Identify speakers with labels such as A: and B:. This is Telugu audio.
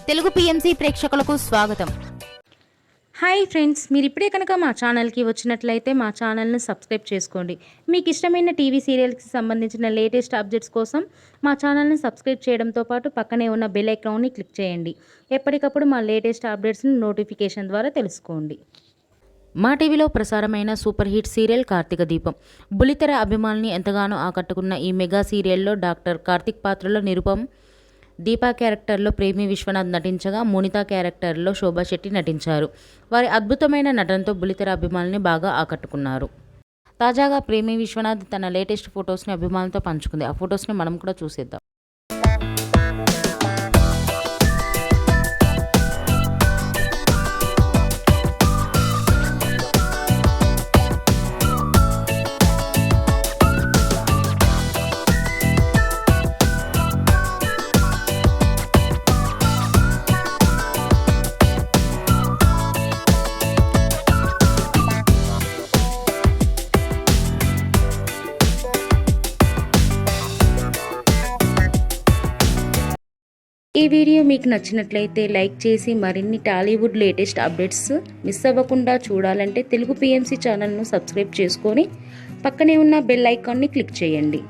A: తెలుగు పిఎంసి ప్రేక్షకులకు స్వాగతం.
B: హాయ్ ఫ్రెండ్స్, మీరు ఇప్పుడే కనుక మా ఛానల్కి వచ్చినట్లయితే మా ఛానల్ని సబ్స్క్రైబ్ చేసుకోండి. మీకు ఇష్టమైన టీవీ సీరియల్కి సంబంధించిన లేటెస్ట్ అప్డేట్స్ కోసం మా ఛానల్ని సబ్స్క్రైబ్ చేయడంతో పాటు పక్కనే ఉన్న బెల్ ఐకాన్ని క్లిక్ చేయండి. ఎప్పటికప్పుడు మా లేటెస్ట్ అప్డేట్స్ని నోటిఫికేషన్ ద్వారా తెలుసుకోండి. మా టీవీలో ప్రసారమైన సూపర్ హిట్ సీరియల్ కార్తీక దీపం. బుల్లితెర అభిమానుల్ని ఎంతగానో ఆకట్టుకున్న ఈ మెగా సీరియల్లో డాక్టర్ కార్తీక్ పాత్రలో నిరుపమ్, దీపా క్యారెక్టర్లో ప్రేమి విశ్వనాథ్ నటించగా మోనితా క్యారెక్టర్లో శోభా శెట్టి నటించారు. వారి అద్భుతమైన నటనతో బుల్లితెర అభిమానుల్ని బాగా ఆకట్టుకున్నారు. తాజాగా ప్రేమి విశ్వనాథ్ తన లేటెస్ట్ ఫొటోస్ని అభిమానులతో పంచుకుంది. ఆ ఫొటోస్ని మనం కూడా చూసేద్దాం. ఈ వీడియో మీకు నచ్చినట్లయితే లైక్ చేసి మరిన్ని టాలీవుడ్ లేటెస్ట్ అప్డేట్స్ మిస్ అవ్వకుండా చూడాలంటే తెలుగు పిఎంసి ఛానల్ను సబ్స్క్రైబ్ చేసుకొని పక్కనే ఉన్న బెల్ ఐకాన్ని క్లిక్ చేయండి.